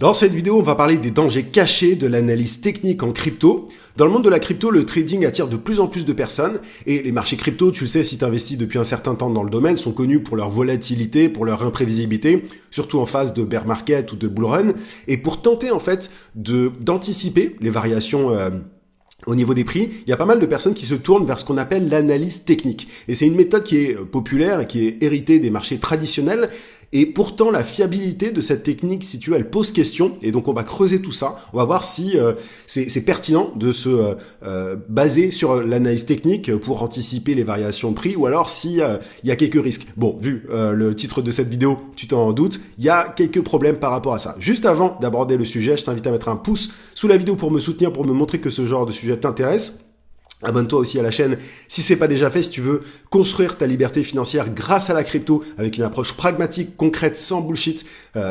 Dans cette vidéo, on va parler des dangers cachés de l'analyse technique en crypto. Dans le monde de la crypto, le trading attire de plus en plus de personnes et les marchés crypto, tu le sais, si tu investis depuis un certain temps dans le domaine, sont connus pour leur volatilité, pour leur imprévisibilité, surtout en phase de bear market ou de bull run. Et pour tenter en fait d'anticiper les variations au niveau des prix, il y a pas mal de personnes qui se tournent vers ce qu'on appelle l'analyse technique. Et c'est une méthode qui est populaire et qui est héritée des marchés traditionnels. Et pourtant, la fiabilité de cette technique, si tu veux, elle pose question. Et donc, on va creuser tout ça. On va voir si c'est pertinent de se baser sur l'analyse technique pour anticiper les variations de prix, ou alors si il y a quelques risques. Bon, vu le titre de cette vidéo, tu t'en doutes, il y a quelques problèmes par rapport à ça. Juste avant d'aborder le sujet, je t'invite à mettre un pouce sous la vidéo pour me soutenir, pour me montrer que ce genre de sujet t'intéresse. Abonne-toi aussi à la chaîne si c'est pas déjà fait, si tu veux construire ta liberté financière grâce à la crypto avec une approche pragmatique, concrète, sans bullshit.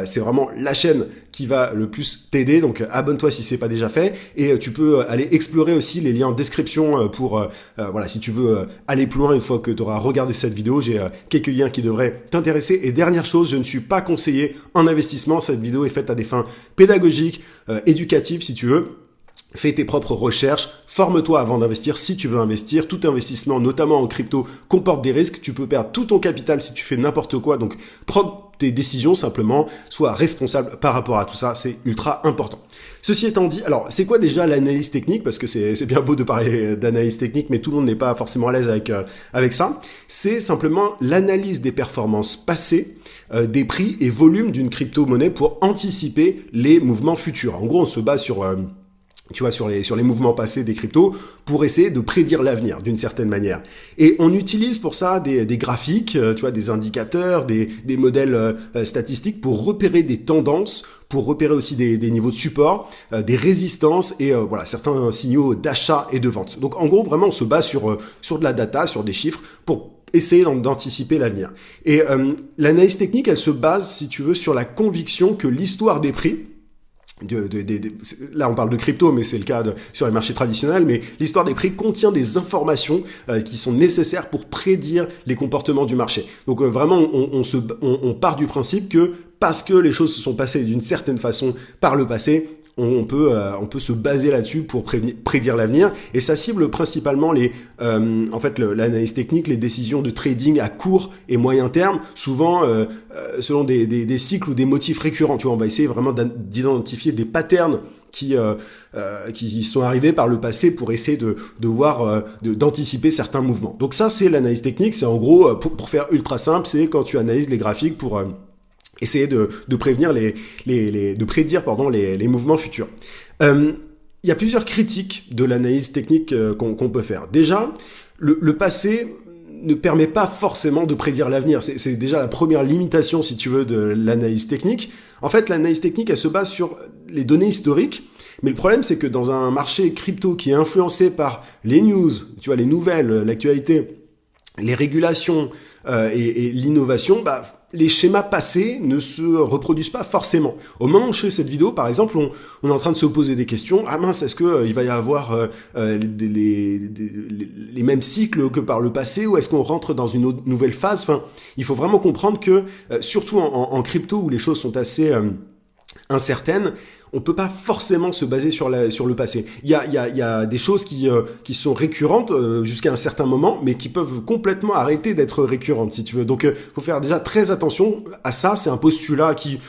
C'est vraiment la chaîne qui va le plus t'aider, donc abonne-toi si c'est pas déjà fait. Et tu peux aller explorer aussi les liens en description pour, voilà, si tu veux aller plus loin une fois que tu auras regardé cette vidéo, j'ai quelques liens qui devraient t'intéresser. Et dernière chose, je ne suis pas conseiller en investissement, cette vidéo est faite à des fins pédagogiques, éducatives si tu veux. Fais tes propres recherches, forme-toi avant d'investir si tu veux investir. Tout investissement, notamment en crypto, comporte des risques. Tu peux perdre tout ton capital si tu fais n'importe quoi. Donc, prends tes décisions simplement, sois responsable par rapport à tout ça. C'est ultra important. Ceci étant dit, alors, c'est quoi déjà l'analyse technique? Parce que c'est bien beau de parler d'analyse technique, mais tout le monde n'est pas forcément à l'aise avec ça. C'est simplement l'analyse des performances passées, des prix et volumes d'une crypto-monnaie pour anticiper les mouvements futurs. En gros, on se base sur sur les mouvements passés des cryptos pour essayer de prédire l'avenir d'une certaine manière. Et on utilise pour ça des graphiques, des indicateurs, des modèles statistiques pour repérer des tendances, pour repérer aussi des niveaux de support, des résistances et voilà certains signaux d'achat et de vente. Donc en gros, vraiment, on se base sur de la data, sur des chiffres pour essayer d'anticiper l'avenir. Et l'analyse technique, elle se base, si tu veux, sur la conviction que l'histoire des prix, là on parle de crypto, mais c'est le cas sur les marchés traditionnels, mais l'histoire des prix contient des informations qui sont nécessaires pour prédire les comportements du marché. Donc vraiment on part du principe que parce que les choses se sont passées d'une certaine façon par le passé, on peut se baser là-dessus pour prédire l'avenir, et ça cible principalement l'analyse technique, les décisions de trading à court et moyen terme, souvent selon des cycles ou des motifs récurrents. Tu vois, on va essayer vraiment d'identifier des patterns qui sont arrivés par le passé pour essayer de voir d'anticiper certains mouvements. Donc ça, c'est l'analyse technique. C'est en gros, pour faire ultra simple, c'est quand tu analyses les graphiques pour essayer de prévenir de prédire les mouvements futurs. Il y a plusieurs critiques de l'analyse technique qu'on peut faire. Déjà, le passé ne permet pas forcément de prédire l'avenir. C'est déjà la première limitation, si tu veux, de l'analyse technique. En fait, l'analyse technique, elle se base sur les données historiques. Mais le problème, c'est que dans un marché crypto qui est influencé par les news, tu vois, les nouvelles, l'actualité, les régulations et l'innovation, les schémas passés ne se reproduisent pas forcément. Au moment où je fais cette vidéo, par exemple, on est en train de se poser des questions. Ah mince, est-ce que il va y avoir les mêmes cycles que par le passé, ou est-ce qu'on rentre dans une nouvelle phase? Enfin, il faut vraiment comprendre que, surtout en crypto où les choses sont assez incertaines, on peut pas forcément se baser sur le passé. Il y a des choses qui sont récurrentes jusqu'à un certain moment, mais qui peuvent complètement arrêter d'être récurrentes, si tu veux. Donc, faut faire déjà très attention à ça. C'est un postulat qui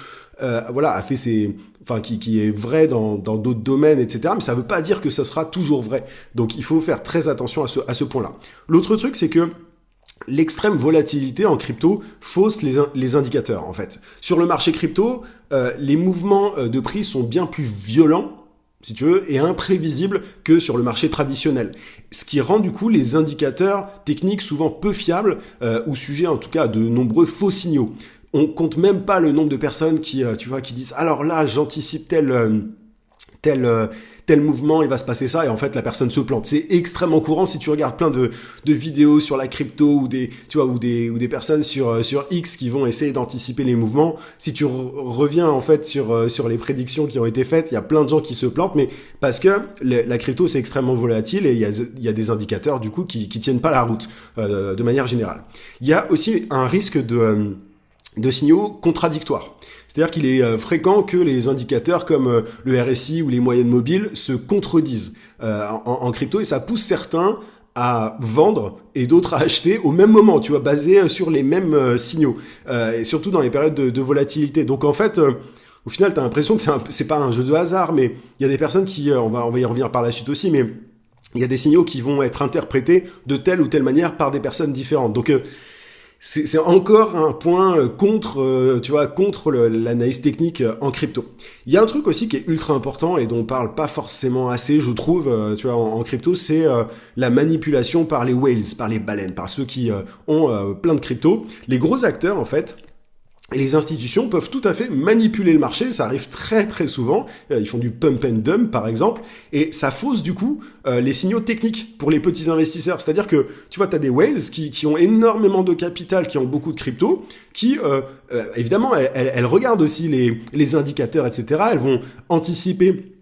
a fait qui est vrai dans d'autres domaines, etc. Mais ça veut pas dire que ça sera toujours vrai. Donc, il faut faire très attention à ce point-là. L'autre truc, c'est que l'extrême volatilité en crypto fausse les indicateurs, en fait. Sur le marché crypto, les mouvements de prix sont bien plus violents, si tu veux, et imprévisibles que sur le marché traditionnel. Ce qui rend du coup les indicateurs techniques souvent peu fiables ou sujets en tout cas à de nombreux faux signaux. On compte même pas le nombre de personnes qui disent « Alors là, j'anticipe tel mouvement, il va se passer ça », et en fait la personne se plante. C'est extrêmement courant si tu regardes plein de vidéos sur la crypto ou des personnes sur X qui vont essayer d'anticiper les mouvements. Si tu reviens en fait sur les prédictions qui ont été faites, il y a plein de gens qui se plantent, mais parce que la crypto c'est extrêmement volatile et il y a des indicateurs du coup qui tiennent pas la route de manière générale. Il y a aussi un risque de signaux contradictoires. C'est-à-dire qu'il est fréquent que les indicateurs comme le RSI ou les moyennes mobiles se contredisent en crypto, et ça pousse certains à vendre et d'autres à acheter au même moment, tu vois, basé sur les mêmes signaux, et surtout dans les périodes de volatilité. Donc en fait, au final, tu as l'impression que c'est pas un jeu de hasard, mais il y a des personnes qui, on va y revenir par la suite aussi, mais il y a des signaux qui vont être interprétés de telle ou telle manière par des personnes différentes. Donc c'est encore un point contre l'analyse technique en crypto. Il y a un truc aussi qui est ultra important et dont on parle pas forcément assez, je trouve, en crypto, c'est la manipulation par les whales, par les baleines, par ceux qui ont plein de crypto. Les gros acteurs, en fait, et les institutions peuvent tout à fait manipuler le marché, ça arrive très très souvent, ils font du pump and dump par exemple, et ça fausse du coup les signaux techniques pour les petits investisseurs. C'est-à-dire que, tu vois, tu as des whales qui ont énormément de capital, qui ont beaucoup de crypto, qui, évidemment, elles regardent aussi les indicateurs, etc. Elles vont anticiper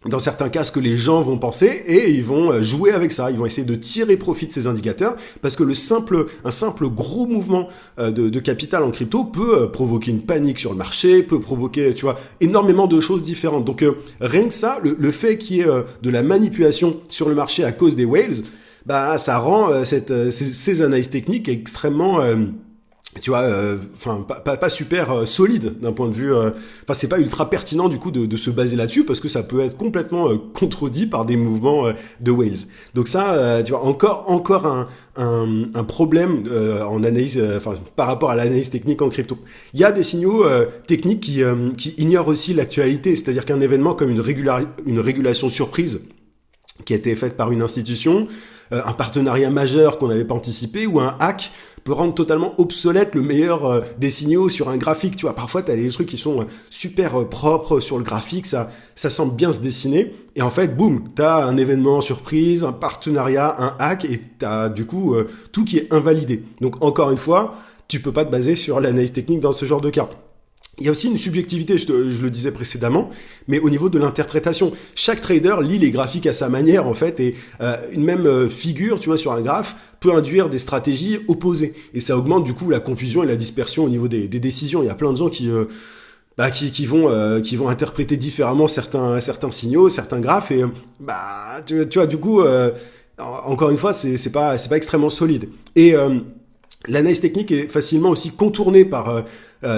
dans certains cas ce que les gens vont penser, et ils vont jouer avec ça, ils vont essayer de tirer profit de ces indicateurs, parce que un simple gros mouvement de capital en crypto peut provoquer une panique sur le marché, peut provoquer, tu vois, énormément de choses différentes. Donc rien que ça, le fait qu'il y ait de la manipulation sur le marché à cause des whales, bah ça rend ces analyses techniques extrêmement tu vois, pas super solide d'un point de vue. C'est pas ultra pertinent du coup de se baser là-dessus, parce que ça peut être complètement contredit par des mouvements de whales. Donc ça, tu vois, encore un problème en analyse, par rapport à l'analyse technique en crypto. Il y a des signaux techniques qui ignorent aussi l'actualité, c'est-à-dire qu'un événement comme une régulation surprise qui a été faite par une institution, un partenariat majeur qu'on n'avait pas anticipé, ou un hack peut rendre totalement obsolète le meilleur des signaux sur un graphique. Tu vois, parfois tu as des trucs qui sont super propres sur le graphique, ça semble bien se dessiner, et en fait, boum, tu as un événement surprise, un partenariat, un hack, et tu as du coup tout qui est invalidé. Donc encore une fois, tu peux pas te baser sur l'analyse technique dans ce genre de cas. Il y a aussi une subjectivité, je le disais précédemment, mais au niveau de l'interprétation. Chaque trader lit les graphiques à sa manière, en fait, et une même figure, tu vois, sur un graphe, peut induire des stratégies opposées. Et ça augmente du coup la confusion et la dispersion au niveau des décisions. Il y a plein de gens qui vont interpréter différemment certains signaux, certains graphes, et tu vois, du coup, encore une fois, c'est pas extrêmement solide. Et l'analyse technique est facilement aussi contournée par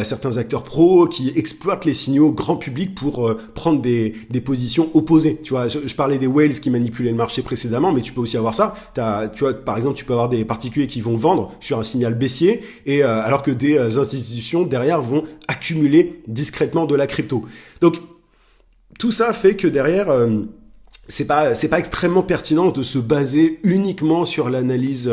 certains acteurs pros qui exploitent les signaux grand public pour prendre des positions opposées. Tu vois, je parlais des whales qui manipulaient le marché précédemment, mais tu peux aussi avoir ça. Tu vois, par exemple, tu peux avoir des particuliers qui vont vendre sur un signal baissier, et alors que des institutions derrière vont accumuler discrètement de la crypto. Donc tout ça fait que derrière c'est pas extrêmement pertinent de se baser uniquement sur l'analyse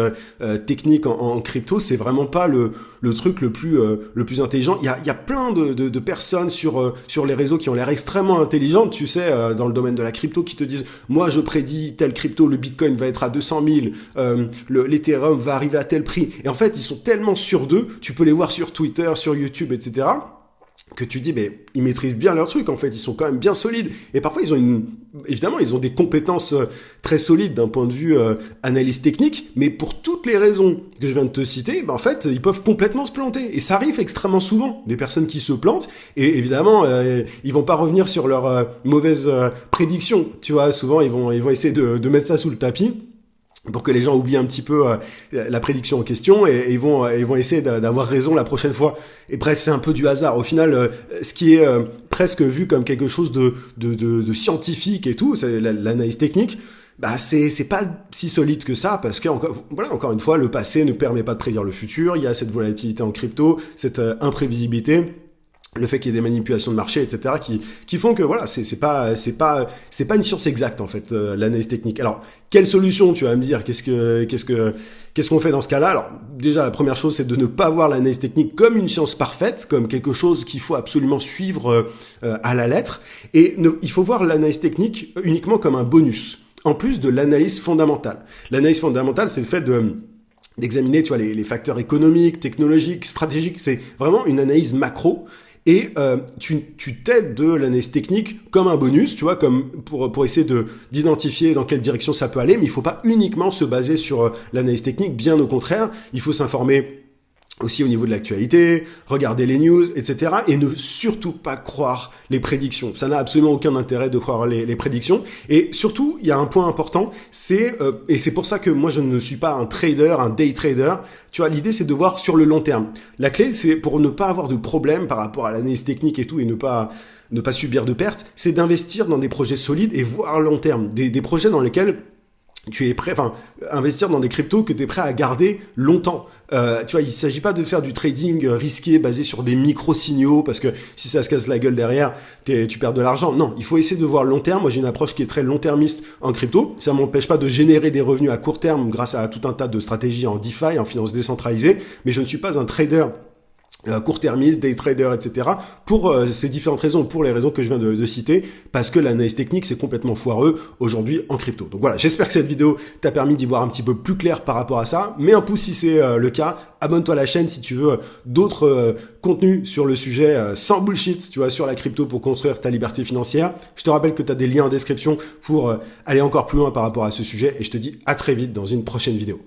technique en crypto. C'est vraiment pas le truc le plus intelligent. Il y a plein de personnes sur les réseaux qui ont l'air extrêmement intelligentes, tu sais, dans le domaine de la crypto, qui te disent moi je prédis telle crypto, le Bitcoin va être à 200 000, l'Ethereum va arriver à tel prix, et en fait ils sont tellement sûrs d'eux, tu peux les voir sur Twitter, sur YouTube, etc., que tu dis, mais ils maîtrisent bien leur truc, en fait, ils sont quand même bien solides. Et parfois, évidemment, ils ont des compétences très solides d'un point de vue analyse technique, mais pour toutes les raisons que je viens de te citer, en fait, ils peuvent complètement se planter. Et ça arrive extrêmement souvent, des personnes qui se plantent, et évidemment, ils vont pas revenir sur leurs mauvaises prédictions. Tu vois, souvent, ils vont essayer de mettre ça sous le tapis pour que les gens oublient un petit peu la prédiction en question, et ils vont essayer d'avoir raison la prochaine fois. Et bref, c'est un peu du hasard. Au final, ce qui est presque vu comme quelque chose de scientifique et tout, c'est l'analyse technique, c'est pas si solide que ça, parce que encore une fois, le passé ne permet pas de prédire le futur. Il y a cette volatilité en crypto, cette imprévisibilité, le fait qu'il y ait des manipulations de marché, etc., qui font que voilà, c'est pas une science exacte, en fait, l'analyse technique. Alors, quelle solution, tu vas me dire, qu'est-ce qu'on fait dans ce cas-là? Alors, déjà, la première chose, c'est de ne pas voir l'analyse technique comme une science parfaite, comme quelque chose qu'il faut absolument suivre à la lettre, et il faut voir l'analyse technique uniquement comme un bonus, en plus de l'analyse fondamentale. L'analyse fondamentale, c'est le fait d'examiner, tu vois, les facteurs économiques, technologiques, stratégiques. C'est vraiment une analyse macro. Et tu t'aides de l'analyse technique comme un bonus, tu vois, comme pour essayer d'identifier dans quelle direction ça peut aller, mais il faut pas uniquement se baser sur l'analyse technique, bien au contraire, il faut s'informer aussi au niveau de l'actualité, regarder les news, etc. Et ne surtout pas croire les prédictions. Ça n'a absolument aucun intérêt de croire les prédictions. Et surtout, il y a un point important, et c'est pour ça que moi je ne suis pas un trader, un day trader. Tu vois, l'idée c'est de voir sur le long terme. La clé, c'est pour ne pas avoir de problème par rapport à l'analyse technique et tout, et ne pas subir de pertes, c'est d'investir dans des projets solides et voir long terme. Des projets dans lesquels tu es prêt, enfin, investir dans des cryptos que tu es prêt à garder longtemps. Tu vois, il s'agit pas de faire du trading risqué basé sur des micro-signaux parce que si ça se casse la gueule derrière, tu perds de l'argent. Non, il faut essayer de voir le long terme. Moi, j'ai une approche qui est très long-termiste en crypto. Ça m'empêche pas de générer des revenus à court terme grâce à tout un tas de stratégies en DeFi, en finance décentralisée, mais je ne suis pas un trader court-termiste, day trader, etc. pour ces différentes raisons, pour les raisons que je viens de citer, parce que l'analyse technique, c'est complètement foireux aujourd'hui en crypto. Donc voilà, j'espère que cette vidéo t'a permis d'y voir un petit peu plus clair par rapport à ça. Mets un pouce si c'est le cas, abonne-toi à la chaîne si tu veux d'autres contenus sur le sujet sans bullshit, tu vois, sur la crypto pour construire ta liberté financière. Je te rappelle que tu as des liens en description pour aller encore plus loin par rapport à ce sujet et je te dis à très vite dans une prochaine vidéo.